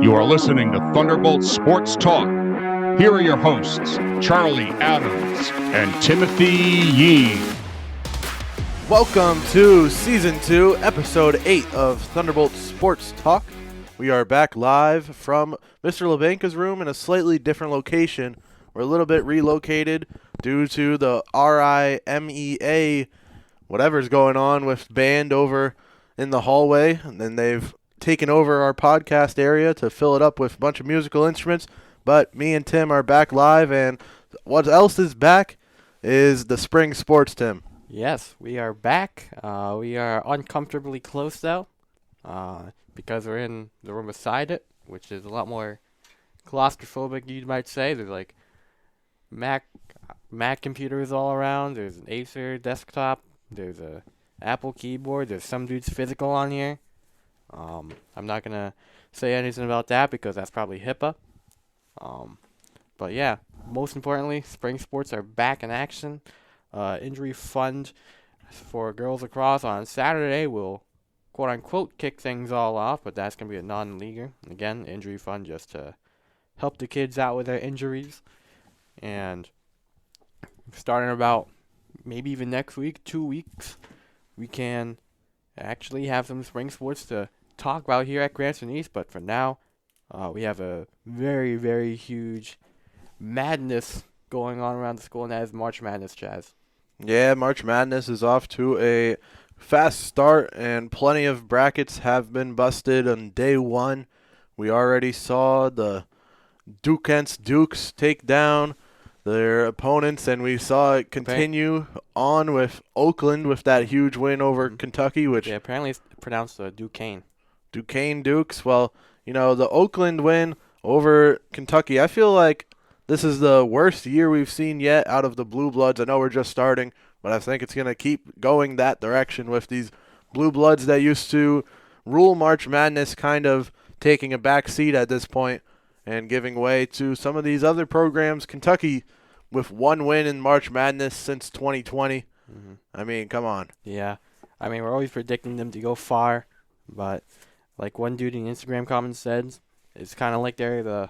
You are listening to Thunderbolt Sports Talk. Here are your hosts, Charlie Adams and Timothy Yee. Welcome to Season 2, Episode 8 of Thunderbolt Sports Talk. We are back live from Mr. Labanca's room in a slightly different location. We're a little bit relocated due to the RIMEA, whatever's going on with band over in the hallway. And then they've taken over our podcast area to fill it up with a bunch of musical instruments. But me and Tim are back live, and what else is back is the spring sports, Tim. Yes, we are back. We are uncomfortably close, though, because we're in the room beside it, which is a lot more claustrophobic, you might say. There's, like, Mac computers all around. There's an Acer desktop. There's a Apple keyboard. There's some dude's physical on here. I'm not going to say anything about that because that's probably HIPAA. But, yeah, most importantly, spring sports are back in action. Injury fund for girls lacrosse on Saturday will quote-unquote kick things all off, but that's going to be a non-leaguer. Again, injury fund just to help the kids out with their injuries. And starting about maybe even next week, 2 weeks, we can actually have some spring sports to talk about here at Cranston East. But for now, we have a very, very huge madness going on around the school, and that is March Madness, Chaz. Yeah, March Madness is off to a fast start, and plenty of brackets have been busted on day one. We already saw the Dukes take down their opponents, and we saw it continue on with Oakland with that huge win over Kentucky, which... Yeah, apparently it's pronounced Duquesne. Duquesne Dukes. Well, you know, the Oakland win over Kentucky, I feel like this is the worst year we've seen yet out of the Blue Bloods. I know we're just starting, but I think it's going to keep going that direction with these Blue Bloods that used to rule March Madness kind of taking a back seat at this point and giving way to some of these other programs. Kentucky with one win in March Madness since 2020. Mm-hmm. I mean, come on. Yeah. I mean, we're always predicting them to go far, but like one dude in Instagram comments said, it's kind of like they're the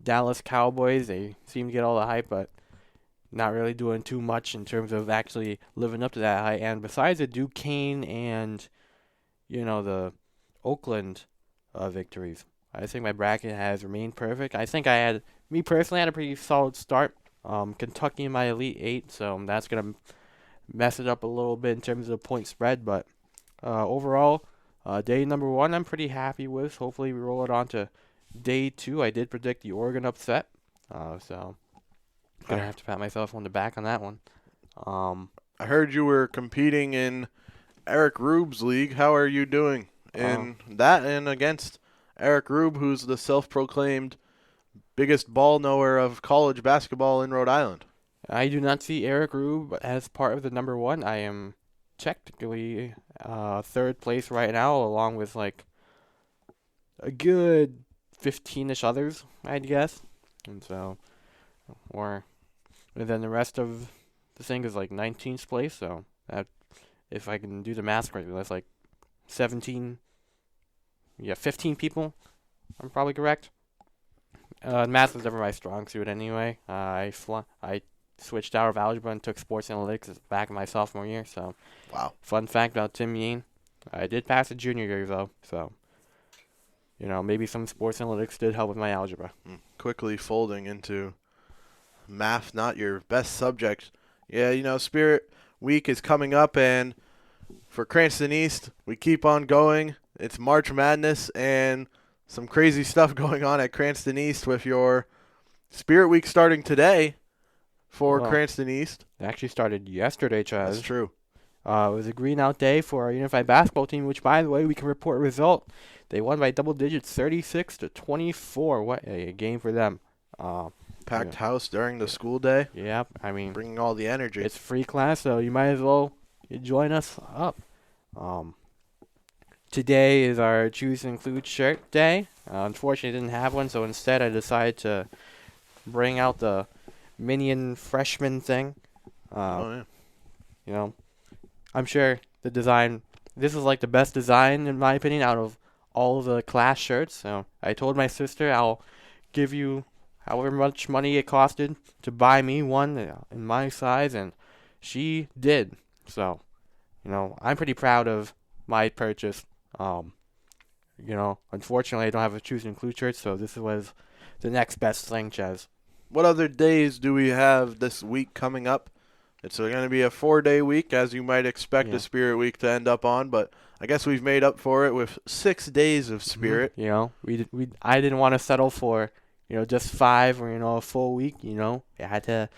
Dallas Cowboys. They seem to get all the hype, but not really doing too much in terms of actually living up to that hype. And besides the Duquesne and, you know, the Oakland victories, I think my bracket has remained perfect. I think me personally, had a pretty solid start. Kentucky in my Elite Eight, so that's going to mess it up a little bit in terms of the point spread. But overall, day number one, I'm pretty happy with. Hopefully we roll it on to day two. I did predict the Oregon upset, so I'm going to have to pat myself on the back on that one. I heard you were competing in Eric Rube's league. How are you doing in that and against Eric Rube, who's the self-proclaimed biggest ball knower of college basketball in Rhode Island? I do not see Eric Rube as part of the number one. I am technically third place right now, along with like a good 15-ish others, I'd guess. And so, and then the rest of the thing is like 19th place. So that, if I can do the math correctly, that's like 15 people. I'm probably correct. Math was never my strong suit anyway. I switched out of algebra and took sports analytics back in my sophomore year. So, wow. Fun fact about Tim Yeen, I did pass the junior year though. So, you know, maybe some sports analytics did help with my algebra. Quickly folding into math, not your best subject. Yeah, you know, Spirit Week is coming up, and for Cranston East, we keep on going. It's March Madness and some crazy stuff going on at Cranston East with your Spirit Week starting today for Cranston East. It actually started yesterday, Chaz. That's true. It was a green out day for our unified basketball team, which, by the way, we can report a result. They won by double digits, 36-24. What a game for them. Packed house during the school day. Yep, I mean, bringing all the energy. It's free class, so you might as well join us up. Today is our Choose and Include shirt day. Unfortunately, I didn't have one, so instead I decided to bring out the Minion freshman thing. Yeah. You know, I'm sure the design, this is like the best design in my opinion out of all the class shirts. So I told my sister I'll give you however much money it costed to buy me one in my size, and she did. So, I'm pretty proud of my purchase. Unfortunately, I don't have a Choose and Include shirt, so this was the next best thing, Chaz. What other days do we have this week coming up? It's going to be a 4-day week, as you might expect Yeah. a Spirit Week to end up on, but I guess we've made up for it with 6 days of Spirit. I didn't want to settle for, just 5 or, a full week, I had to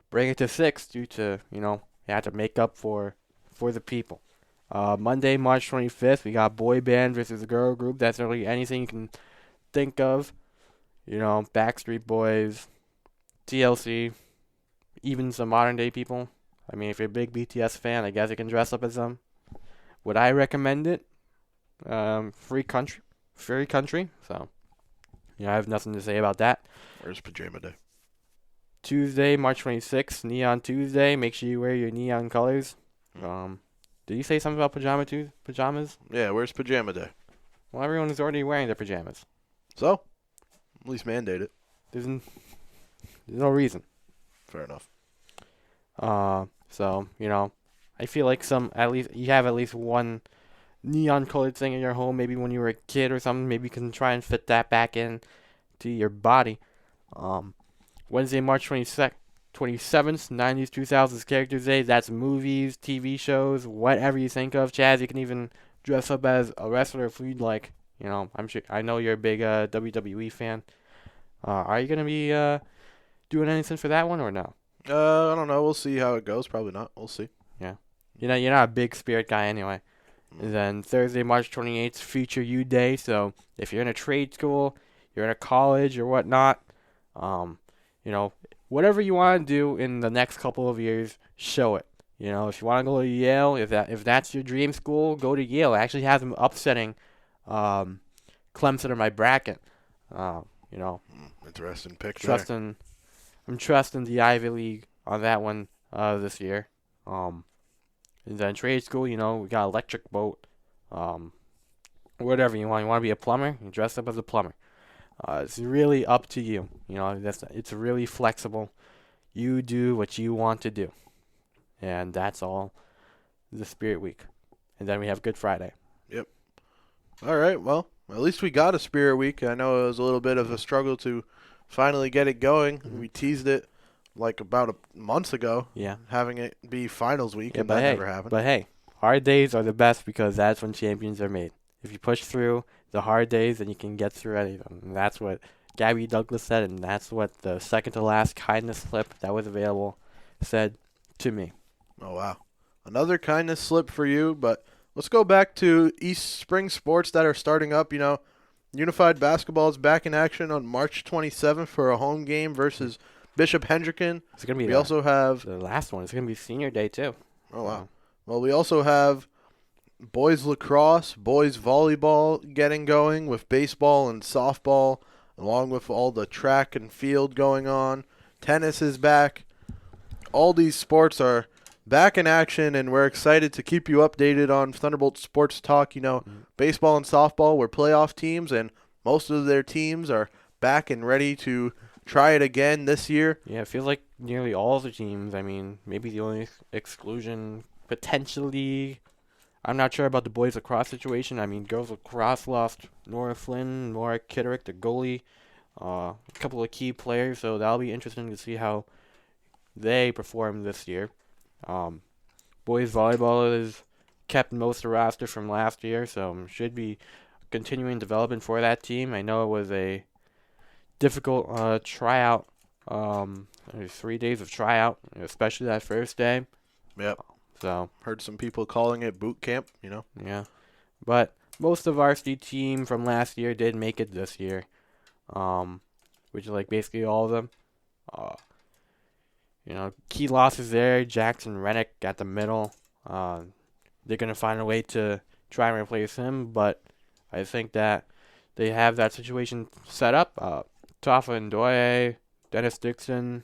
bring it to 6 due to, I had to make up for the people. Monday, March 25th, we got boy band versus girl group. That's really anything you can think of. Backstreet Boys, TLC, even some modern day people. I mean, if you're a big BTS fan, I guess you can dress up as them. Would I recommend it? Free country. So, I have nothing to say about that. Where's Pajama Day? Tuesday, March 26th, Neon Tuesday. Make sure you wear your neon colors. Did you say something about pajamas? Yeah, where's Pajama Day? Well, everyone is already wearing their pajamas. So, at least mandate it. There's no reason. Fair enough. So, I feel like you have at least one neon colored thing in your home. Maybe when you were a kid or something. Maybe you can try and fit that back in to your body. Wednesday, March 27th, 90s, 2000s Characters Day. That's movies, TV shows, whatever you think of. Chaz, you can even dress up as a wrestler if you'd like. I know you're a big WWE fan. Are you going to be doing anything for that one or no? I don't know. We'll see how it goes. Probably not. We'll see. Yeah. You're not a big Spirit guy anyway. And then Thursday, March 28th, Future You Day. So if you're in a trade school, you're in a college or whatnot, whatever you want to do in the next couple of years, show it. If you want to go to Yale, if that's your dream school, go to Yale. I actually have them upsetting Clemson in my bracket. Interesting pick there. I'm trusting the Ivy League on that one this year. And then trade school, we got electric boat. Whatever you want. You want to be a plumber? You dress up as a plumber. It's really up to you. It's really flexible. You do what you want to do. And that's all the Spirit Week. And then we have Good Friday. Yep. All right. Well, at least we got a Spirit Week. I know it was a little bit of a struggle to finally get it going. Mm-hmm. We teased it like about months ago. Yeah. Having it be finals week, Yeah, and that never happened. But hey, hard days are the best because that's when champions are made. If you push through the hard days, then you can get through anything. And that's what Gabby Douglas said, and that's what the second to last kindness slip that was available said to me. Oh, wow. Another kindness slip for you, but let's go back to East Spring sports that are starting up. Unified Basketball is back in action on March 27th for a home game versus Bishop Hendricken. It's going to be We also have... the last one. It's going to be senior day, too. Oh, wow. Well, we also have boys lacrosse, boys volleyball getting going with baseball and softball, along with all the track and field going on. Tennis is back. All these sports are back in action, and we're excited to keep you updated on Thunderbolt Sports Talk. Baseball and softball were playoff teams, and most of their teams are back and ready to try it again this year. Yeah, it feels like nearly all the teams. I mean, maybe the only exclusion potentially. I'm not sure about the boys lacrosse situation. I mean, girls lacrosse lost Nora Flynn, Nora Kitterick, the goalie, a couple of key players, so that'll be interesting to see how they perform this year. Boys volleyball has kept most of the roster from last year, so should be continuing development for that team. I know it was a difficult tryout. There's 3 days of tryout, especially that first day. Yep. So Heard some people calling it boot camp, Yeah, but most of our varsity team from last year did make it this year, which is like basically all of them. Key losses there. Jackson Rennick at the middle. They're gonna find a way to try and replace him, but I think that they have that situation set up. Tafa Ndoye, Dennis Dixon,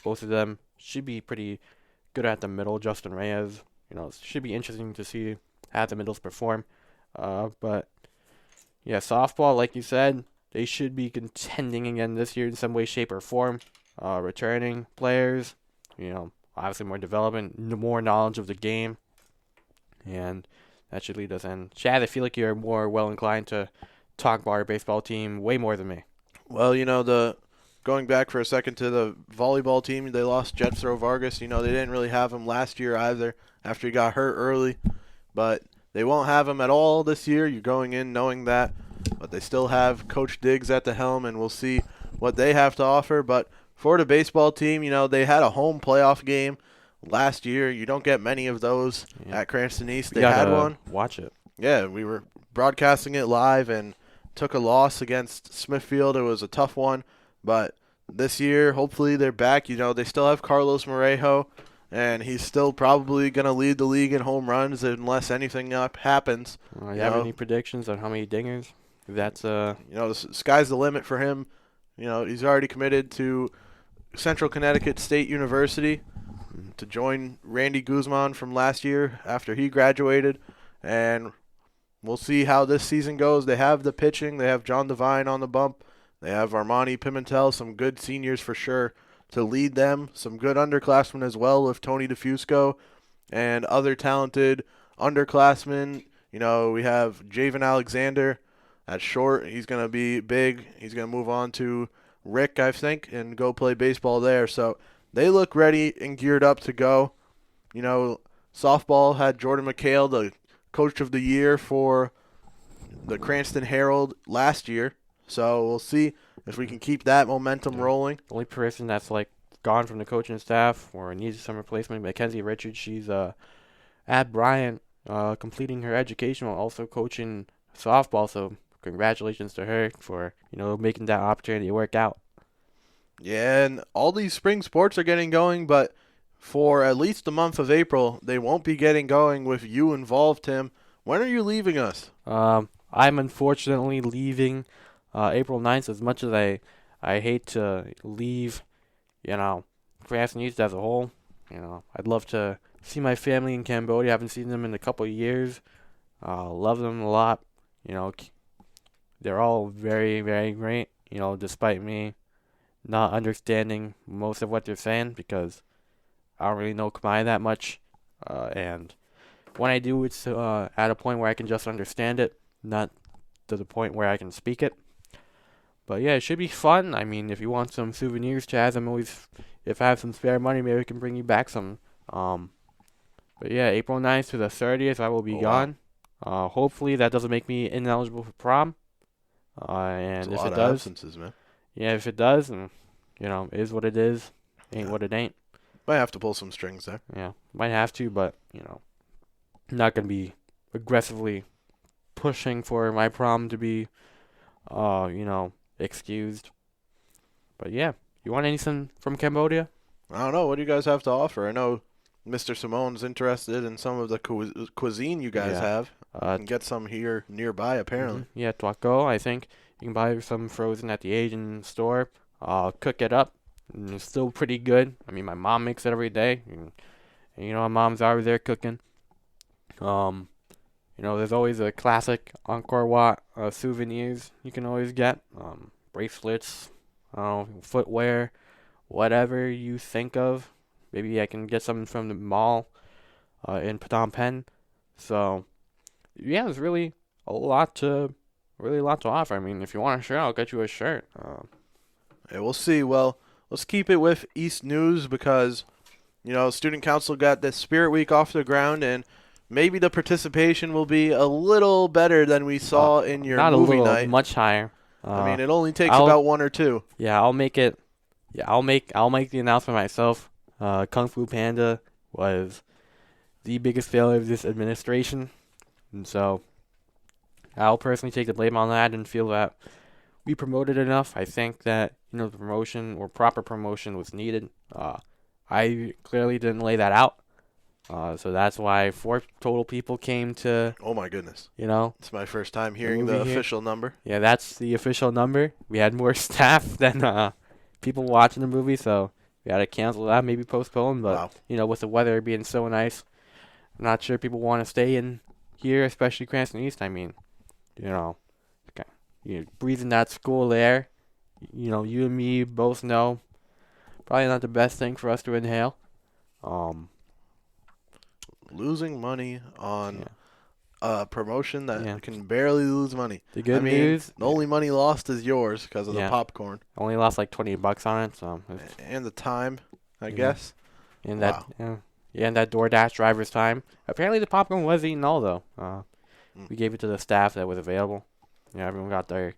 both of them should be pretty good at the middle. Justin Reyes, it should be interesting to see how the middles perform. But yeah, softball, like you said, they should be contending again this year in some way, shape, or form. Returning players, obviously more development, more knowledge of the game, and that should lead us in. Chad, I feel like you're more well inclined to talk about our baseball team way more than me. Well, going back for a second to the volleyball team, they lost Jethro Vargas. They didn't really have him last year either after he got hurt early, but they won't have him at all this year. You're going in knowing that, but they still have Coach Diggs at the helm, and we'll see what they have to offer. But for the baseball team, they had a home playoff game last year. You don't get many of those at Cranston East. They had one. Watch it. Yeah, we were broadcasting it live and took a loss against Smithfield. It was a tough one, but this year, hopefully they're back. They still have Carlos Morejo, and he's still probably going to lead the league in home runs unless anything happens. You have any predictions on how many dingers? That's the sky's the limit for him. He's already committed to Central Connecticut State University to join Randy Guzman from last year after he graduated, and we'll see how this season goes. They have the pitching. They have John Devine on the bump. They have Armani Pimentel, some good seniors for sure to lead them, some good underclassmen as well with Tony DeFusco and other talented underclassmen. We have Javen Alexander at short. He's going to be big. He's going to move on to Rick, I think, and go play baseball there. So they look ready and geared up to go. Softball had Jordan McHale, the Coach of the Year for the Cranston Herald last year. So we'll see if we can keep that momentum rolling. The only person that's gone from the coaching staff or needs some replacement, Mackenzie Richards. She's at Bryant, completing her education while also coaching softball. So congratulations to her for making that opportunity work out. Yeah, and all these spring sports are getting going, but for at least the month of April, they won't be getting going with you involved, Tim. When are you leaving us? I'm unfortunately leaving April 9th. As much as I hate to leave, Cranston East as a whole, I'd love to see my family in Cambodia. I haven't seen them in a couple of years. Love them a lot. They're all very, very great, despite me not understanding most of what they're saying because I don't really know Khmer that much. And when I do, it's at a point where I can just understand it, not to the point where I can speak it. But yeah, it should be fun. I mean, if you want some souvenirs, Chaz, if I have some spare money, maybe I can bring you back some. But yeah, April 9th to the 30th, I will be gone. Wow. Hopefully that doesn't make me ineligible for prom. And if it does, absences, man. Yeah, if it does, and it is what it is, ain't what it ain't. Might have to pull some strings there. Yeah, might have to, but not gonna be aggressively pushing for my prom to be, excused. But yeah, you want anything from Cambodia? I don't know. What do you guys have to offer? I know Mr. Simone's interested in some of the cuisine you guys have. You can get some here nearby, apparently. Mm-hmm. Yeah, tuaco, I think. You can buy some frozen at the Asian store. Cook it up. And it's still pretty good. I mean, my mom makes it every day. And my mom's always there cooking. There's always a classic Angkor Wat souvenirs you can always get. Bracelets, footwear, whatever you think of. Maybe I can get something from the mall in Phnom Penh. So, yeah, there's really a lot to offer. I mean, if you want a shirt, I'll get you a shirt. Hey, we'll see. Well, let's keep it with East News because, Student Council got this Spirit Week off the ground, and maybe the participation will be a little better than we saw in your movie night. Much higher. I mean, it only takes about one or two. Yeah, I'll make it. Yeah, I'll make the announcement myself. Kung Fu Panda was the biggest failure of this administration, and so I'll personally take the blame on that and feel that we promoted enough. I think that the promotion or proper promotion was needed. I clearly didn't lay that out, so that's why 4 total people came to. Oh my goodness! It's my first time hearing the official number. Yeah, that's the official number. We had more staff than people watching the movie, so we had to cancel that, maybe postpone. But wow. With the weather being so nice, I'm not sure people want to stay in here, especially Cranston East, I mean, you know, breathing that school air, you and me both know, probably not the best thing for us to inhale. Losing money on Yeah. a promotion that Yeah. can barely lose money. The good I mean, news, the only money lost is yours because of Yeah. the popcorn only lost like $20 on it, so it's, and the time, I Yeah. guess. and Wow. that DoorDash driver's time. Apparently the popcorn was eaten all though. We gave it to the staff that was available. Everyone got their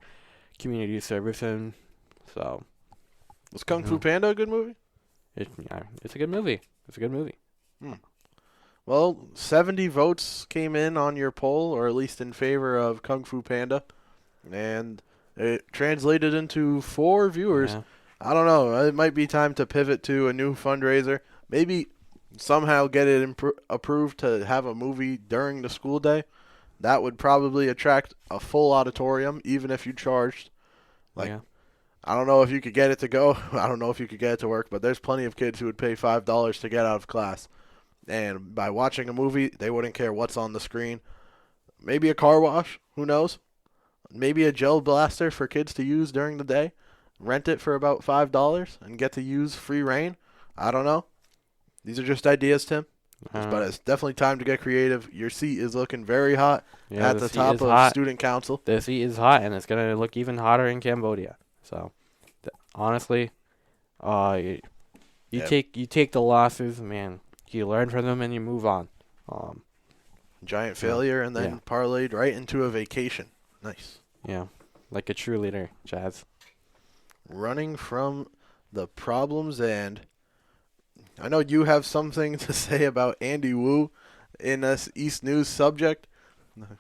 community service in, so Was Kung Fu Mhm. Panda a good movie? it's a good movie. It's a good movie. Well, 70 votes came in on your poll, or at least in favor of Kung Fu Panda, and it translated into 4 viewers. Yeah. I don't know. It might be time to pivot to a new fundraiser. Maybe somehow get it approved to have a movie during the school day. That would probably attract a full auditorium, even if you charged. Like, Yeah. I don't know if you could get it to go. I don't know if you could get it to work, but there's plenty of kids who would pay $5 to get out of class. And by watching a movie, they wouldn't care what's on the screen. Maybe a car wash. Who knows? Maybe a gel blaster for kids to use during the day. Rent it for about $5 and get to use free reign. I don't know. These are just ideas, Tim. But it's definitely time to get creative. Your seat is looking very hot Yeah, at the seat top is of hot. student council. The seat is hot, and it's gonna look even hotter in Cambodia. So, honestly, you Yep. take the losses, man. You learn from them and you move on. Giant failure and then Yeah. parlayed right into a vacation. Nice. Yeah, like a true leader, Chaz. Running from the problems, and I know you have something to say about Andy Wu in this East News subject.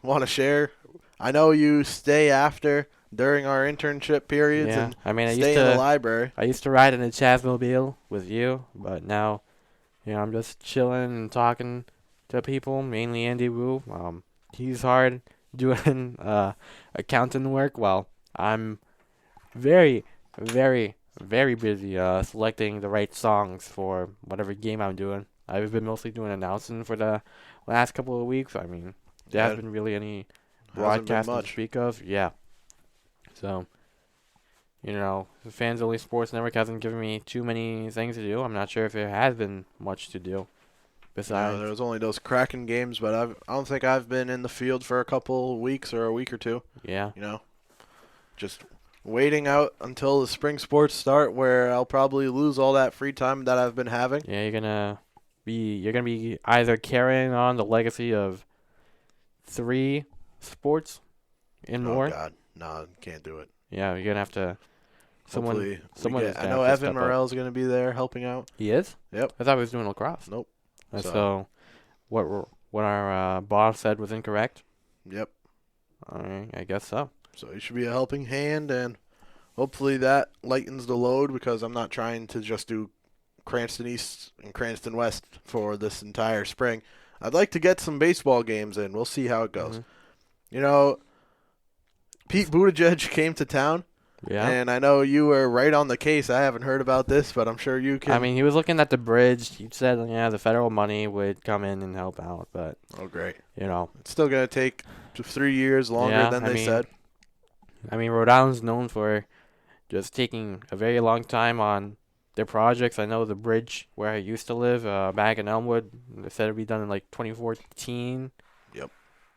Want to share? I know you stay after during our internship periods Yeah, and I mean, stay in the library. I used to ride in a Chazmobile with you, but now, I'm just chilling and talking to people, mainly Andy Wu. He's hard doing accounting work while I'm very, very, very busy selecting the right songs for whatever game I'm doing. I've been mostly doing announcing for the last couple of weeks. I mean, there hasn't been really any Hasn't been broadcasting to much. speak of. Yeah. So, the Fans Only Sports Network hasn't given me too many things to do. I'm not sure if there has been much to do. Besides, There was only those Kraken games, but I don't think I've been in the field for a couple weeks or a week or two. yeah. Just waiting out until the spring sports start, where I'll probably lose all that free time that I've been having. Yeah, you're gonna be either carrying on the legacy of 3 sports and more. Oh God, no, can't do it. Yeah, you're gonna have to. Hopefully, someone is I gonna know have to Evan step up. Morel's going to be there helping out. He is. Yep. I thought he was doing lacrosse. Nope. And So- so, what our boss said was incorrect. Yep. All right, I guess so. So he should be a helping hand, and hopefully that lightens the load, because I'm not trying to just do Cranston East and Cranston West for this entire spring. I'd like to get some baseball games in. We'll see how it goes. Mhm. Pete Buttigieg came to town, Yeah. and I know you were right on the case. I haven't heard about this, but I'm sure you can. I mean, he was looking at the bridge. He said, the federal money would come in and help out, but Oh, great. you It's still going to take 3 years longer Yeah, than I they mean, said. Rhode Island's known for just taking a very long time on their projects. I know the bridge where I used to live, back in Elmwood, they said it'd be done in like 2014. Yep.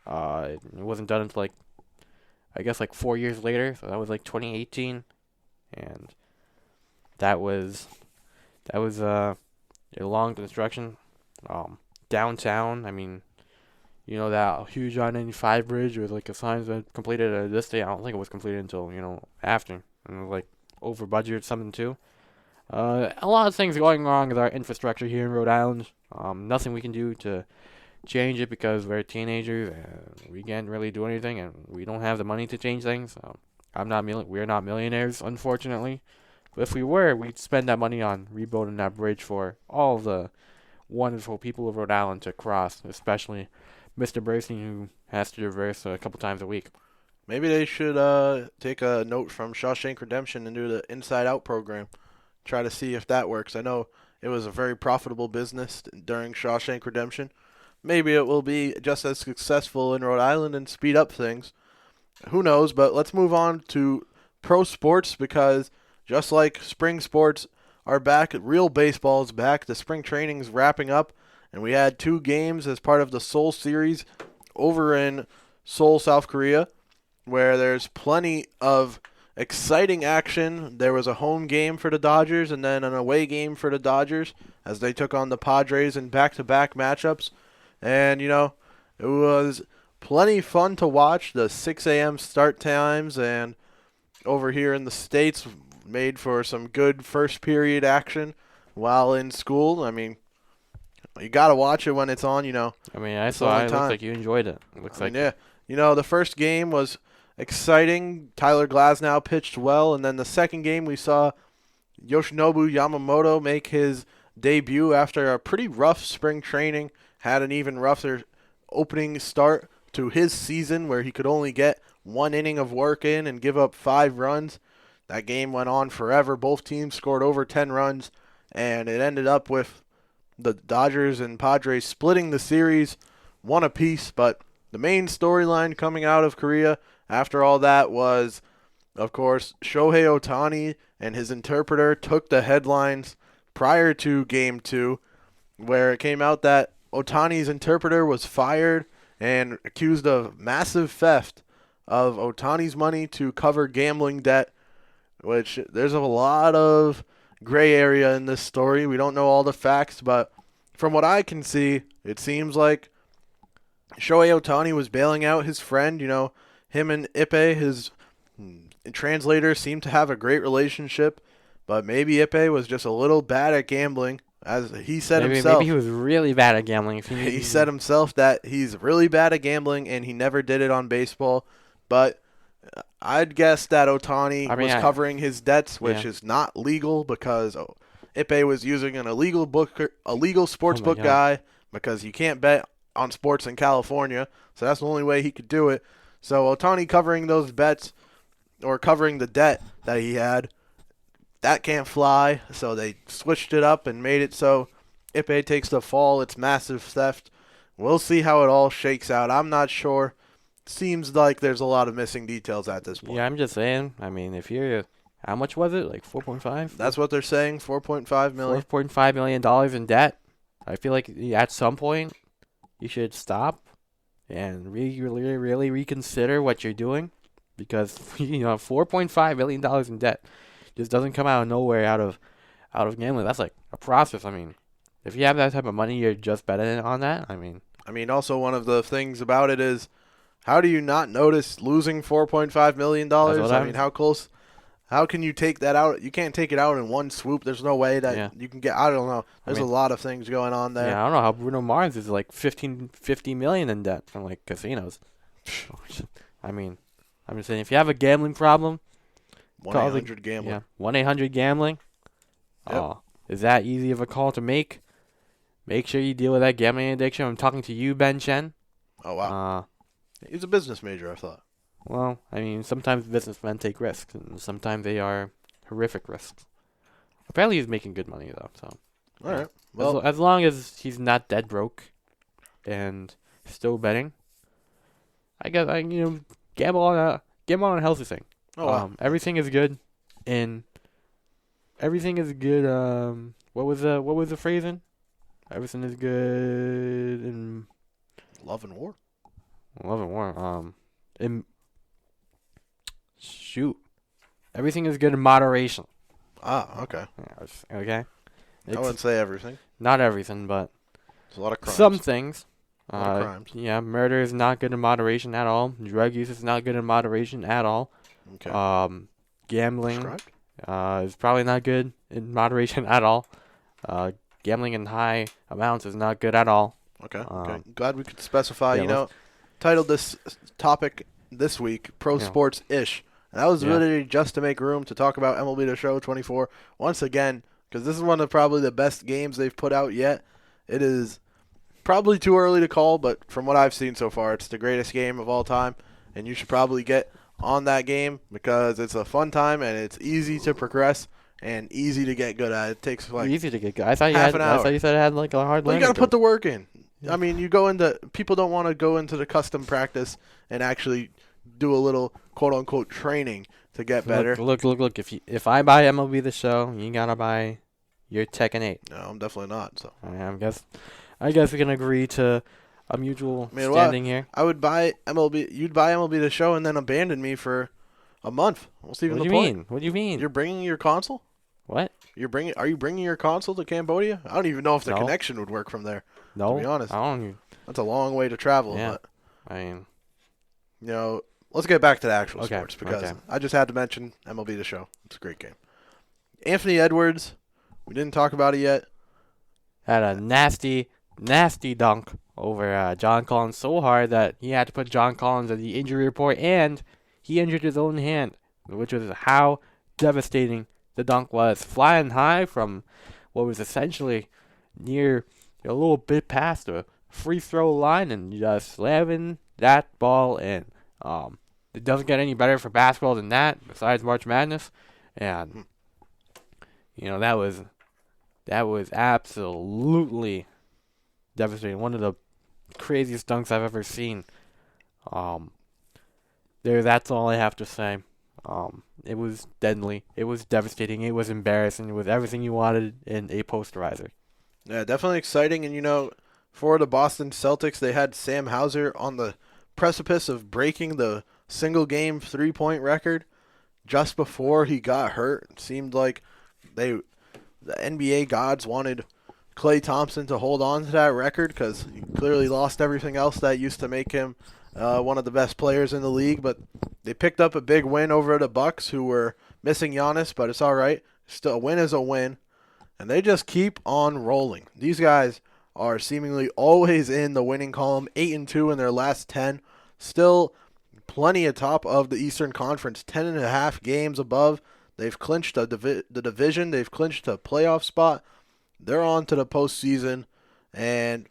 It wasn't done until I guess 4 years later, so that was 2018, and that was a long construction. Downtown, I mean, that huge I-95 bridge with a sign that completed at this day. I don't think it was completed until after, and it was over budget or something too. A lot of things going wrong with our infrastructure here in Rhode Island. Nothing we can do to change it because we're teenagers and we can't really do anything, and we don't have the money to change things. We're not millionaires, unfortunately. But if we were, we'd spend that money on rebuilding that bridge for all the wonderful people of Rhode Island to cross, especially Mr. Bernstein, who has to traverse a couple times a week. Maybe they should take a note from Shawshank Redemption and do the Inside Out program. Try to see if that works. I know it was a very profitable business during Shawshank Redemption, maybe it will be just as successful in Rhode Island and speed up things. Who knows? But let's move on to pro sports, because just like spring sports are back, real baseball is back. The spring training's wrapping up, and we had 2 games as part of the Seoul series over in Seoul, South Korea, where there's plenty of exciting action. There was a home game for the Dodgers and then an away game for the Dodgers as they took on the Padres in back-to-back matchups. And, it was plenty fun to watch. The 6 a.m. start times, and over here in the States made for some good first period action while in school. I mean, you got to watch it when it's on, I mean, I saw it. Looks like you enjoyed it. It looks like. Yeah. The first game was exciting. Tyler Glasnow pitched well, and then the second game we saw Yoshinobu Yamamoto make his debut after a pretty rough spring training. Had an even rougher opening start to his season where he could only get 1 inning of work in and give up 5 runs. That game went on forever. Both teams scored over 10 runs, and it ended up with the Dodgers and Padres splitting the series 1 apiece. But the main storyline coming out of Korea after all that was, of course, Shohei Ohtani and his interpreter took the headlines prior to Game 2, where it came out that Ohtani's interpreter was fired and accused of massive theft of Ohtani's money to cover gambling debt, which there's a lot of gray area in this story. We don't know all the facts, but from what I can see, it seems like Shohei Ohtani was bailing out his friend. Him and Ippei, his translator, seemed to have a great relationship, but maybe Ippei was just a little bad at gambling. As he said himself. Maybe he was really bad at gambling. He said himself that he's really bad at gambling and he never did it on baseball. But I'd guess that Ohtani was covering his debts, which is not legal, because Ippei was using an illegal sports book guy, because you can't bet on sports in California. So that's the only way he could do it. So Ohtani covering those bets, or covering the debt that he had, that can't fly, so they switched it up and made it so Ippei takes the fall. It's massive theft. We'll see how it all shakes out. I'm not sure. Seems like there's a lot of missing details at this point. Yeah, I'm just saying. I mean, how much was it? Like 4.5? That's what they're saying, $4.5 million. $4.5 million in debt. I feel like at some point you should stop and really reconsider what you're doing, because $4.5 million in debt just doesn't come out of nowhere, out of gambling. That's like a process. I mean, if you have that type of money, you're just betting on that. I mean, also one of the things about it is, how do you not notice losing $4.5 million? I mean, how close? How can you take that out? You can't take it out in one swoop. There's no way that you can get. I don't know. There's a lot of things going on there. Yeah, I don't know how Bruno Mars is like $50 million in debt from like casinos. I mean, I'm just saying, if you have a gambling problem, 1-800-GAMBLER. Yeah, 1-800-GAMBLING. Yep. Is that easy of a call to make? Make sure you deal with that gambling addiction. I'm talking to you, Ben Chen. Oh, wow. He's a business major, I thought. Well, I mean, sometimes businessmen take risks, and sometimes they are horrific risks. Apparently, he's making good money, though. So, all right. Well, as long as he's not dead broke and still betting, I guess gamble on a healthy thing. Oh, wow. Everything is good everything is good. What was the phrasing? Everything is good in love and war. Love and war. Everything is good in moderation. Ah, okay. Okay. I wouldn't say everything. Not everything, but there's a lot of crimes. Some things. A lot of crimes. Yeah, murder is not good in moderation at all. Drug use is not good in moderation at all. Okay. Gambling is probably not good in moderation at all. Gambling in high amounts is not good at all. Okay. Glad we could specify. Titled this topic this week, Pro Sports-ish. And that was literally just to make room to talk about MLB The Show 24 once again, because this is one of probably the best games they've put out yet. It is probably too early to call, but from what I've seen so far, it's the greatest game of all time, and you should probably get on that game because it's a fun time and it's easy to progress and easy to get good at. It takes like easy to get good. I thought you said it had like a hard. Well, you got to put the work in. I mean, people don't want to go into the custom practice and actually do a little quote unquote training to get better. Look. If I buy MLB The Show, you gotta buy your Tekken 8. No, I'm definitely not. So I guess we can agree to a mutual I mean, standing here. I would buy MLB. You'd buy MLB The Show and then abandon me for a month. What's even What the do you point? mean? What do you mean? You're bringing your console? What? Are you bringing your console to Cambodia? I don't even know if the No. connection would work from there. No. To be honest, I don't. that's a long way to travel. Yeah. But I mean, let's get back to the actual Okay, sports because okay. I just had to mention MLB The Show. It's a great game. Anthony Edwards, we didn't talk about it yet. had a nasty dunk over John Collins so hard that he had to put John Collins on the injury report, and he injured his own hand, which was how devastating the dunk was. Flying high from what was essentially near a little bit past the free throw line and just slamming that ball in. It doesn't get any better for basketball than that, besides March Madness. And, that was absolutely devastating. One of the craziest dunks I've ever seen. That's all I have to say. It was deadly. It was devastating. It was embarrassing. It was everything you wanted in a posterizer. Yeah, definitely exciting. And, for the Boston Celtics, they had Sam Hauser on the precipice of breaking the single-game three-point record just before he got hurt. It seemed like the NBA gods wanted Klay Thompson to hold on to that record because he clearly lost everything else that used to make him one of the best players in the league. But they picked up a big win over the Bucks, who were missing Giannis, but it's all right. Still, a win is a win. And they just keep on rolling. These guys are seemingly always in the winning column, 8-2 in their last 10. Still plenty atop of the Eastern Conference, 10.5 games above. They've clinched the division. They've clinched a playoff spot. They're on to the postseason. And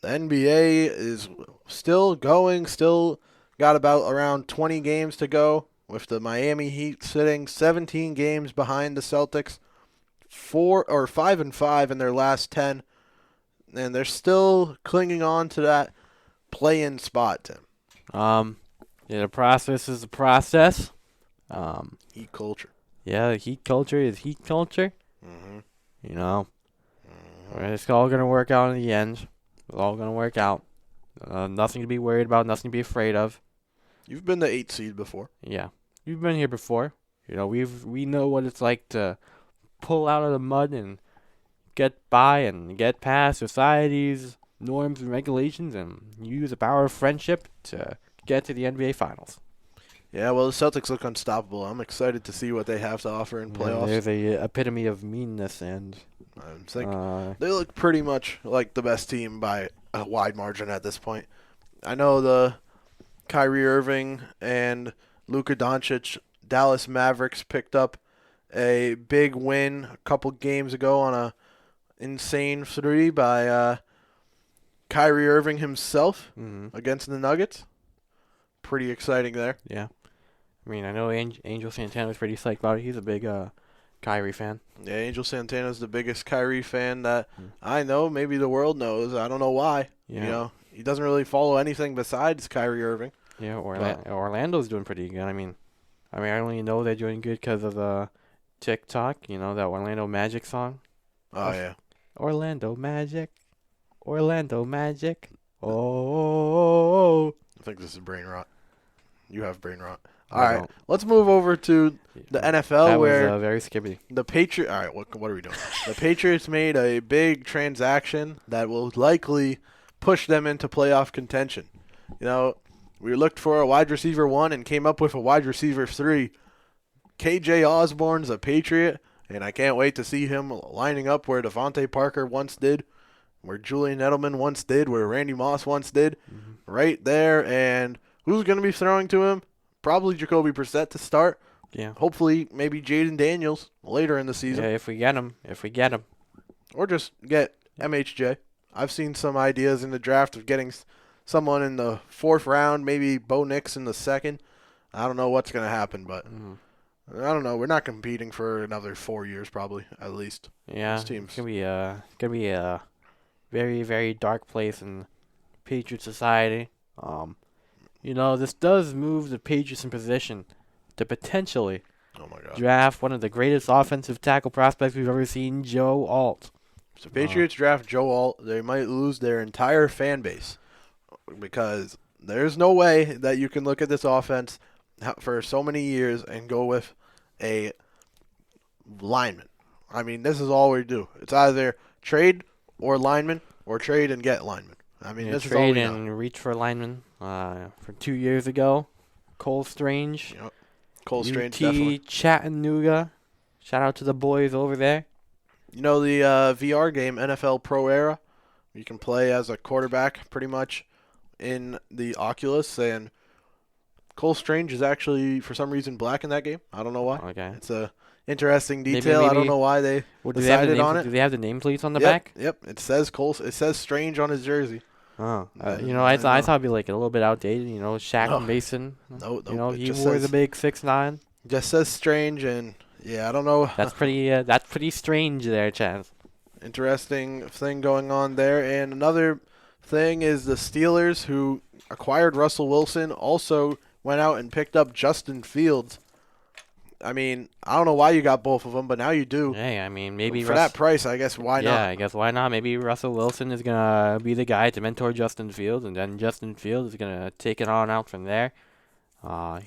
the NBA is still going, still got about around 20 games to go, with the Miami Heat sitting 17 games behind the Celtics. 5-5 in their last 10, and they're still clinging on to that play-in spot, Tim. The process is a process. Heat culture. Yeah, the heat culture is heat culture. Mm-hmm. It's all gonna work out in the end. It's all gonna work out. Nothing to be worried about. Nothing to be afraid of. You've been the 8th seed before. Yeah, you've been here before. We know what it's like to pull out of the mud and get by and get past society's norms and regulations and use the power of friendship to get to the NBA Finals. Yeah, well, the Celtics look unstoppable. I'm excited to see what they have to offer in playoffs. There's a epitome of meanness, and they look pretty much like the best team by a wide margin at this point. I know the Kyrie Irving and Luka Doncic Dallas Mavericks picked up a big win a couple games ago on a insane 3 by Kyrie Irving himself against the Nuggets. Pretty exciting there. Yeah. I mean, I know Angel Santana was pretty psyched about it. He's a big Kyrie fan. Yeah, Angel Santana's the biggest Kyrie fan that I know. Maybe the world knows. I don't know why. Yeah. He doesn't really follow anything besides Kyrie Irving. Yeah, Orlando's doing pretty good. I mean, I only know they're doing good because of the TikTok, that Orlando Magic song. Oh, yeah. Orlando Magic. Oh. I think this is brain rot. You have brain rot. All right, let's move over to the NFL that where was very skippy. the Patriots. All right, what are we doing? The Patriots made a big transaction that will likely push them into playoff contention. We looked for a wide receiver 1 and came up with a wide receiver 3. KJ Osborne's a Patriot, and I can't wait to see him lining up where Devontae Parker once did, where Julian Edelman once did, where Randy Moss once did, right there. And who's going to be throwing to him? Probably Jacoby Brissett to start. Yeah. Hopefully, maybe Jaden Daniels later in the season. Yeah, if we get him. Or just get MHJ. I've seen some ideas in the draft of getting someone in the 4th round, maybe Bo Nix in the 2nd. I don't know what's going to happen, but I don't know. We're not competing for another 4 years, probably, at least. Yeah, This team's it's gonna be very, very dark place in Patriot society. This does move the Patriots in position to potentially Oh my God. draft one of the greatest offensive tackle prospects we've ever seen, Joe Alt. So Patriots draft Joe Alt. They might lose their entire fan base because there's no way that you can look at this offense for so many years and go with a lineman. I mean, this is all we do. It's either trade or lineman or trade and get lineman. I mean, this is all we Trade know. and reach for lineman. For 2 years ago, Cole Strange. Yep. Cole Strange, UT definitely. Chattanooga. Shout out to the boys over there. You know the VR game, NFL Pro Era? You can play as a quarterback pretty much in the Oculus, and Cole Strange is actually, for some reason, black in that game. I don't know why. Okay. It's a interesting detail. I don't maybe- know why they Well, do they have the decided name, on it. Do they have the nameplates on the Yep, back? Yep. It says Cole. It says Strange on his jersey. Oh, I I know. thought it'd be like a little bit outdated. Shaq No. Mason. No, it He just wore says, the big 6'9". just says Strange, and yeah, I don't know. That's pretty. That's pretty strange there, Chance. Interesting thing going on there. And another thing is the Steelers, who acquired Russell Wilson, also went out and picked up Justin Fields. I mean, I don't know why you got both of them, but now you do. Hey, I mean, maybe For that price, I guess why yeah, not? I guess why not? Maybe Russell Wilson is gonna be the guy to mentor Justin Fields, and then Justin Fields is gonna take it on out from there.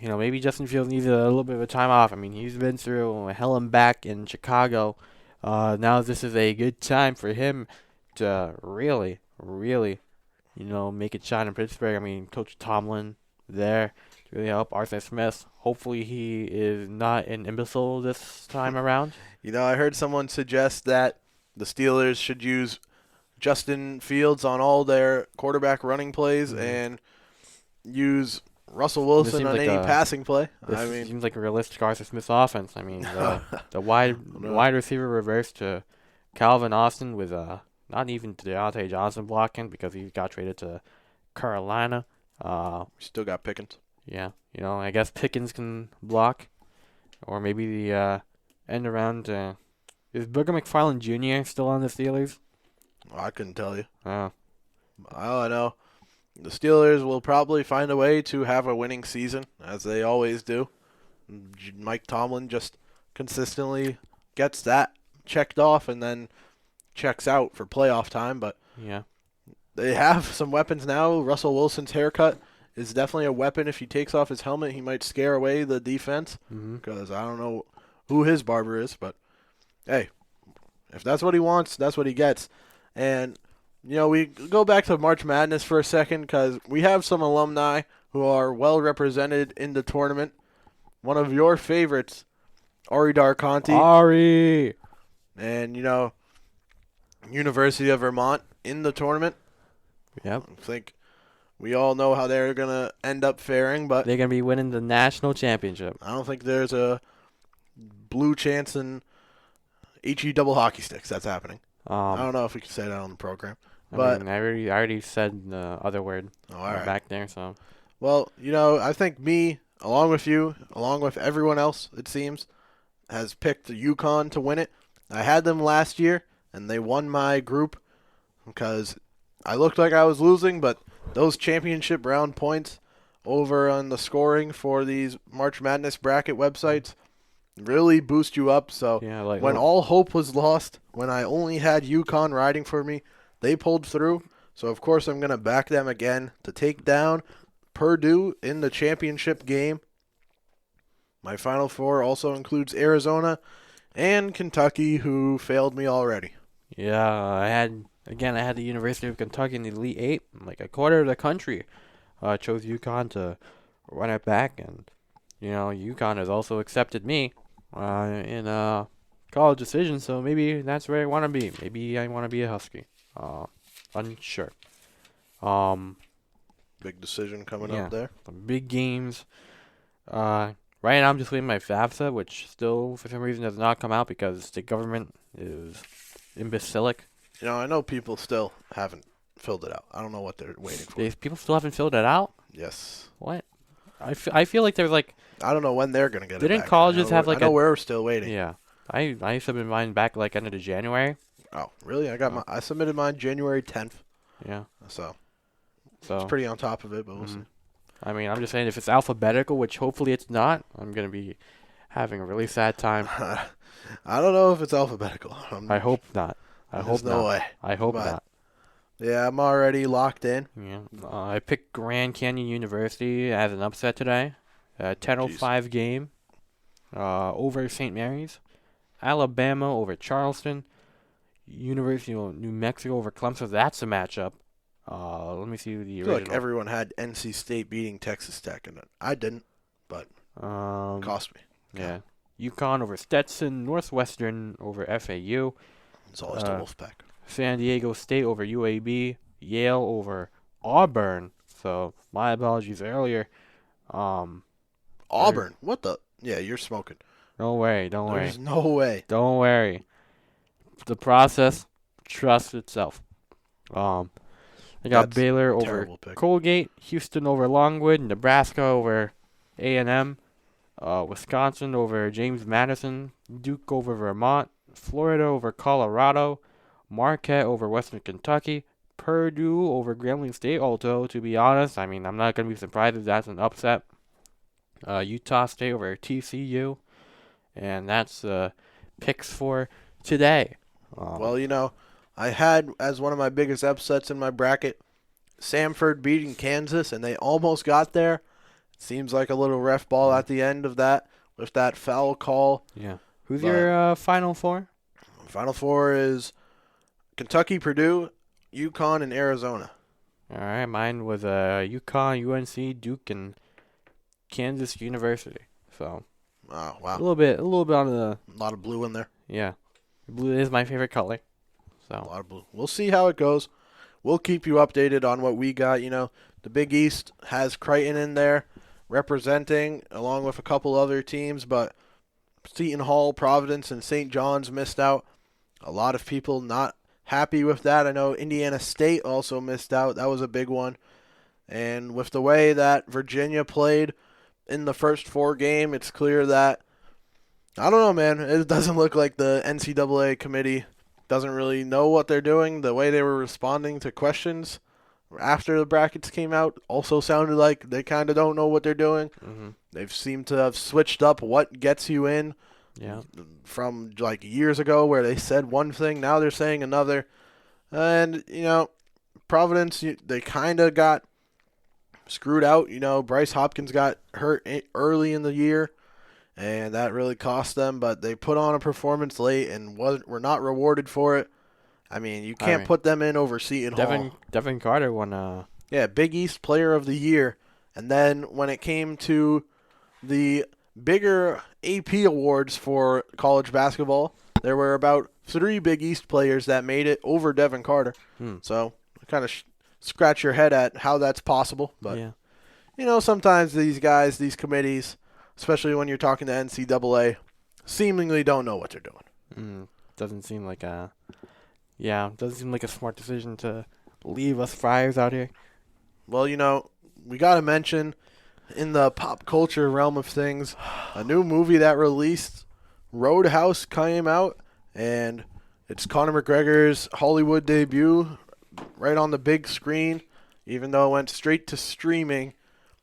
Maybe Justin Fields needs a little bit of a time off. I mean, he's been through hell and back in Chicago. Now this is a good time for him to really, really, make it shine in Pittsburgh. I mean, Coach Tomlin there to really help Arthur Smith. Hopefully he is not an imbecile this time around. I heard someone suggest that the Steelers should use Justin Fields on all their quarterback running plays and use Russell Wilson seems on like any a- passing play. This I mean, seems like a realistic Arthur Smith offense. I mean, the wide receiver reverse to Calvin Austin with not even Deontay Johnson blocking because he got traded to Carolina. we still got Pickens. Yeah, I guess Pickens can block, or maybe the end around. Is Booger McFarland Jr. still on the Steelers? I couldn't tell you. Oh, All I know, the Steelers will probably find a way to have a winning season, as they always do. Mike Tomlin just consistently gets that checked off and then checks out for playoff time. But yeah. they have some weapons now. Russell Wilson's haircut is definitely a weapon. If he takes off his helmet, he might scare away the defense Mm-hmm. because I don't know who his barber is. But, hey, if that's what he wants, that's what he gets. And we go back to March Madness for a second because we have some alumni who are well represented in the tournament. One of your favorites, Ari Darkonti, Ari. and, University of Vermont in the tournament. Yep. I think we all know how they're going to end up faring, but They're gonna be winning the national championship. I don't think there's a blue chance in HE double hockey sticks that's happening. I don't know if we can say that on the program. But I already said the other word all right. back there. So Well, I think me, along with you, along with everyone else, it seems, has picked the UConn to win it. I had them last year, and they won my group because I looked like I was losing, but those championship round points over on the scoring for these March Madness bracket websites really boost you up. So yeah, like when all hope was lost, when I only had UConn riding for me, they pulled through. So, of course, I'm going to back them again to take down Purdue in the championship game. My Final Four also includes Arizona and Kentucky, who failed me already. yeah, I had the University of Kentucky in the Elite Eight. Like a quarter of the country chose UConn to run it back, and UConn has also accepted me in college decision. So maybe that's where I want to be. Maybe I want to be a Husky. Unsure. Big decision coming Yeah. up there. Some big games. Right now I'm just waiting my FAFSA, which still for some reason has not come out because the government is imbecilic. I know people still haven't filled it out. I don't know what they're waiting for. People still haven't filled it out. Yes. What? I feel like there's like I don't know when they're going to get it Didn't back. colleges I know have, we're- like, I know a- we're still waiting. yeah. I used to have been mine back like end of January. Oh, really? I submitted mine January 10th, Yeah. so So it's pretty on top of it, but we'll see. I mean, I'm just saying if it's alphabetical, which hopefully it's not, I'm gonna be having a really sad time. I don't know if it's alphabetical. I hope not. There's no way. I hope But- not. Yeah, I'm already locked in. Yeah. I picked Grand Canyon University as an upset today. 10:05 game. Over St. Mary's. Alabama over Charleston. University of New Mexico over Clemson. That's a matchup. Let me see the I feel original. like everyone had NC State beating Texas Tech, and I didn't. It cost me. Yeah. UConn over Stetson. Northwestern over FAU. It's always the Wolfpack. San Diego State over UAB. Yale over Auburn. So my apologies earlier. Auburn. What the? Yeah, you're smoking. Don't worry. Don't worry. There's no way. Don't worry. The process trusts itself. I got That's Baylor over Terrible pick. Colgate, Houston over Longwood, Nebraska over A&M, Wisconsin over James Madison, Duke over Vermont, Florida over Colorado, Marquette over Western Kentucky, Purdue over Grambling State. Although, to be honest, I mean, I'm not going to be surprised if that's an upset. Utah State over TCU. And that's picks for today. Well, I had as one of my biggest upsets in my bracket, Samford beating Kansas, and they almost got there. Seems like a little ref ball at the end of that with that foul call. Yeah. Who's But- your Final Four? Final four is Kentucky, Purdue, UConn, and Arizona. All right, mine was UConn, UNC, Duke, and Kansas University. So Oh, a wow. little bit on the A lot of blue in there. yeah. Blue is my favorite color. A So lot of blue. We'll see how it goes. We'll keep you updated on what we got. The Big East has Creighton in there representing along with a couple other teams, but Seton Hall, Providence, and St. John's missed out. A lot of people not happy with that. I know Indiana State also missed out. That was a big one. And with the way that Virginia played in the first four game, it's clear that, I don't know, man. It doesn't look like the NCAA committee doesn't really know what they're doing. The way they were responding to questions after the brackets came out also sounded like they kind of don't know what they're doing. They've seemed to have switched up what gets you in yeah. from like years ago where they said one thing, now they're saying another. And, Providence, they kind of got screwed out. Bryce Hopkins got hurt early in the year, and that really cost them. But they put on a performance late and were not rewarded for it. I mean, you can't put them in over Seton Hall. Devin Carter won Yeah, Big East Player of the Year. And then when it came to the bigger AP awards for college basketball, there were about 3 Big East players that made it over Devin Carter. So kind of scratch your head at how that's possible. But, yeah. sometimes these guys, these committees, especially when you're talking to NCAA, seemingly don't know what they're doing. Doesn't seem like a smart decision to leave us Friars out here. Well, we got to mention in the pop culture realm of things, a new movie that released, Roadhouse, came out, and it's Conor McGregor's Hollywood debut right on the big screen, even though it went straight to streaming.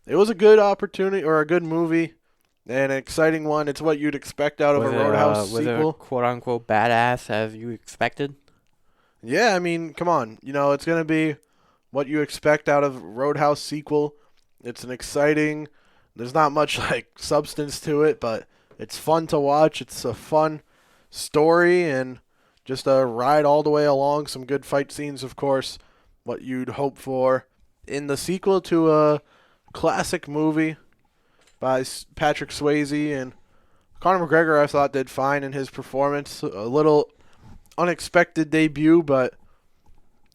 It was a good opportunity or a good movie and an exciting one. It's what you'd expect out of a Roadhouse was sequel. it quote-unquote badass as you expected? Yeah, I mean, come on. It's going to be what you expect out of Roadhouse sequel. It's an exciting, there's not much substance to it, but it's fun to watch. It's a fun story and just a ride all the way along. Some good fight scenes, of course, what you'd hope for in the sequel to a classic movie by Patrick Swayze. And Conor McGregor, I thought, did fine in his performance. A little unexpected debut, but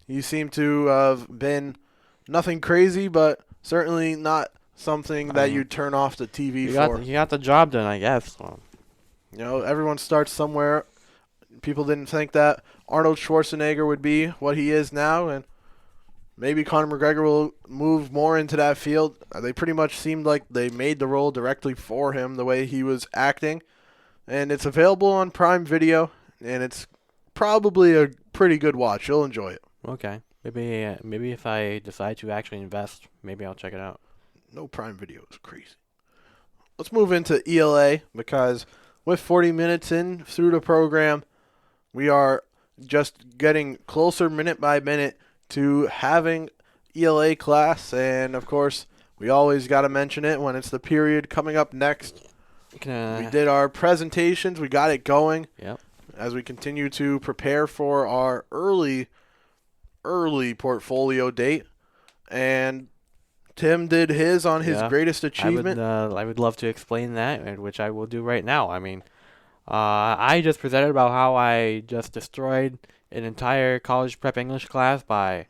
he seemed to have been nothing crazy, but certainly not something that you turn off the TV for. He got the job done, I guess. Everyone starts somewhere. People didn't think that Arnold Schwarzenegger would be what he is now, and maybe Conor McGregor will move more into that field. They pretty much seemed like they made the role directly for him, the way he was acting. And it's available on Prime Video, and it's probably a pretty good watch. You'll enjoy it. Okay. Maybe if I decide to actually invest, maybe I'll check it out. No Prime Video is crazy. Let's move into ELA because with 40 minutes in through the program, we are just getting closer minute by minute to having ELA class. And, of course, we always got to mention it when it's the period coming up next. We did our presentations. We got it going. Yep. As we continue to prepare for our early portfolio date. And Tim did his on his greatest achievement. I would love to explain that, which I will do right now. I mean, I just presented about how I just destroyed an entire college prep English class by,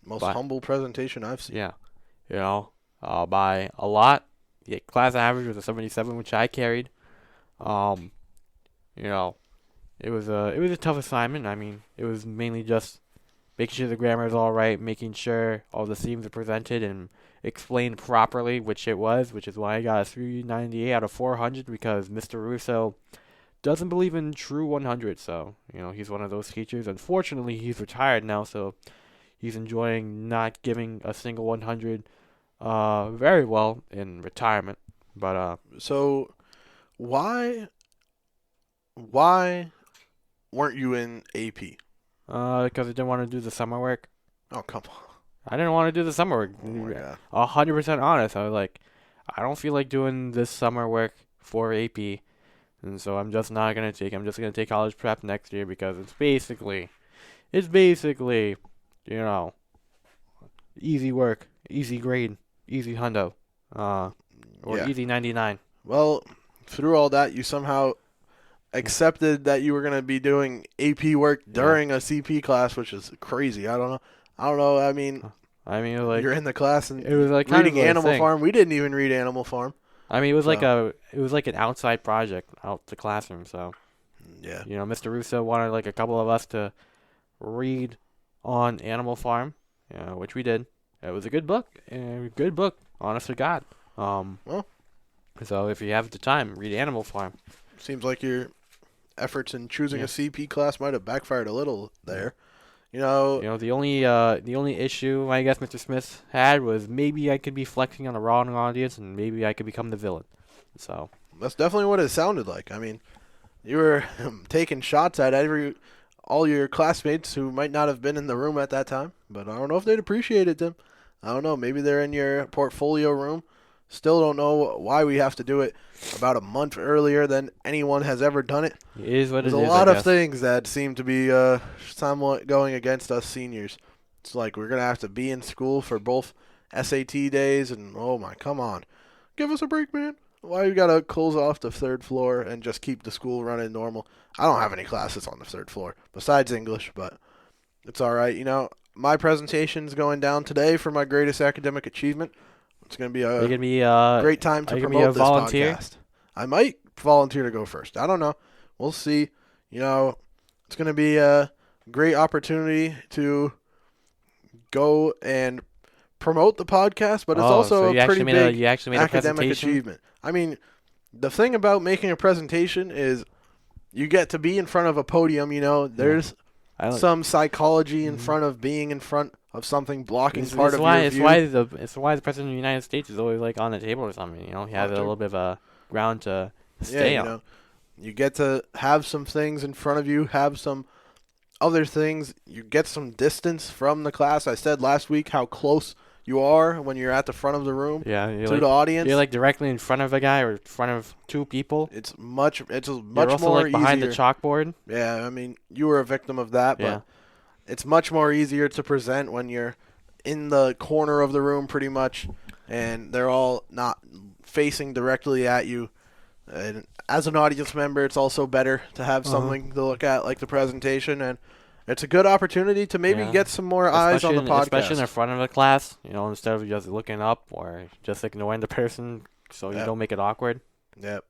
most humble presentation I've seen. Yeah, by a lot. The class average was a 77, which I carried. It was a tough assignment. I mean, it was mainly just making sure the grammar is all right, making sure all the themes are presented and explained properly, which is why I got a 398 out of 400 because Mr. Russo doesn't believe in true 100. So, he's one of those teachers. Unfortunately, he's retired now, so he's enjoying not giving a single 100 very well in retirement. But so why weren't you in AP? Because I didn't want to do the summer work. Oh, come on. I didn't want to do the summer work. Oh, my God. 100% honest. I was like, I don't feel like doing this summer work for AP. And so I'm just not going to take it. I'm just going to take college prep next year because it's basically, easy work, easy grade, easy hundo, easy 99. Well, through all that, you somehow accepted that you were going to be doing AP work during a CP class, which is crazy. I don't know. I mean, it was like you're in the class and it was like reading Animal Farm. We didn't even read Animal Farm. I mean, it was like an outside project out the classroom. So, yeah, Mr. Russo wanted like a couple of us to read on Animal Farm, which we did. It was a good book, honest to God. So if you have the time, read Animal Farm. Seems like your efforts in choosing a CP class might have backfired a little there. The only issue I guess Mr. Smith had was maybe I could be flexing on a wrong audience and maybe I could become the villain. So that's definitely what it sounded like. I mean, you were taking shots at all your classmates who might not have been in the room at that time, but I don't know if they'd appreciated them. I don't know. Maybe they're in your portfolio room. Still don't know why we have to do it about a month earlier than anyone has ever done it. It is what it is. There's a lot of things that seem to be somewhat going against us seniors. It's like we're going to have to be in school for both SAT days and, come on. Give us a break, man. Why you got to close off the third floor and just keep the school running normal? I don't have any classes on the third floor besides English, but it's all right. My presentation's going down today for my greatest academic achievement. It's going to be a great time to promote this podcast. I might volunteer to go first. I don't know. We'll see. It's going to be a great opportunity to go and promote the podcast, but it's also a pretty big academic achievement. I mean, the thing about making a presentation is you get to be in front of a podium. There's some psychology in front of being in front of something blocking part of your view. It's why the president of the United States is always like on the table or something. He has a little bit of a ground to stay on. You get to have some things in front of you, have some other things. You get some distance from the class. I said last week how close you are when you're at the front of the room to the audience. You're like directly in front of a guy or in front of two people. It's much more like behind easier. The chalkboard. Yeah, I mean, you were a victim of that, but it's much more easier to present when you're in the corner of the room pretty much, and they're all not facing directly at you. And as an audience member, it's also better to have something to look at, like the presentation, and it's a good opportunity to maybe get some more eyes on the podcast. Especially in the front of the class, instead of just looking up or just ignoring the person so you don't make it awkward. Yep.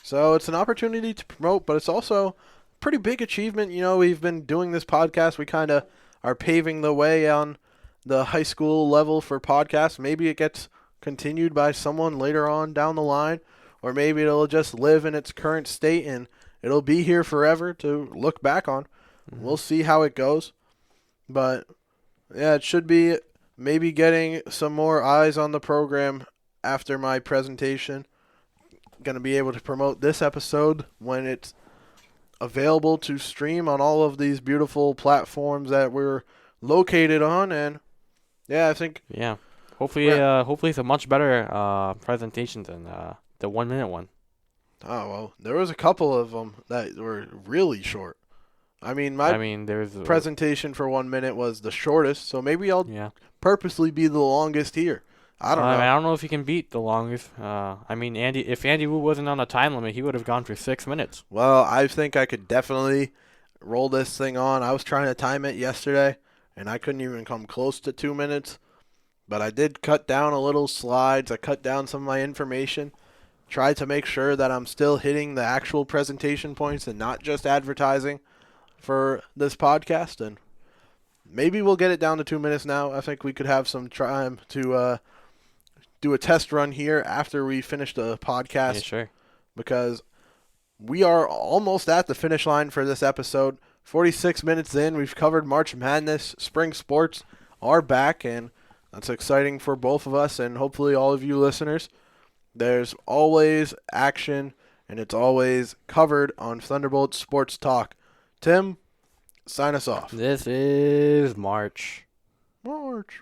So it's an opportunity to promote, but it's also a pretty big achievement. We've been doing this podcast. We kind of are paving the way on the high school level for podcasts. Maybe it gets continued by someone later on down the line, or maybe it'll just live in its current state and it'll be here forever to look back on. We'll see how it goes. But, yeah, it should be maybe getting some more eyes on the program after my presentation. Going to be able to promote this episode when it's available to stream on all of these beautiful platforms that we're located on. And, yeah, I think... Yeah. Hopefully it's a much better presentation than the 1 minute one. Oh, well, there was a couple of them that were really short. I mean, there's presentation for 1 minute was the shortest, so maybe I'll purposely be the longest here. I don't know. I don't know if he can beat the longest. If Andy Wu wasn't on a time limit, he would have gone for 6 minutes. Well, I think I could definitely roll this thing on. I was trying to time it yesterday, and I couldn't even come close to 2 minutes. But I did cut down a little slides. I cut down some of my information. Tried to make sure that I'm still hitting the actual presentation points and not just advertising for this podcast. And maybe we'll get it down to 2 minutes now. I think we could have some time to do a test run here after we finish the podcast. Yeah, sure. Because we are almost at the finish line for this episode. 46 minutes in, we've covered March Madness. Spring sports are back, and that's exciting for both of us and hopefully all of you listeners. There's always action, and it's always covered on Thunderbolt Sports Talk. Tim, sign us off. This is March. March.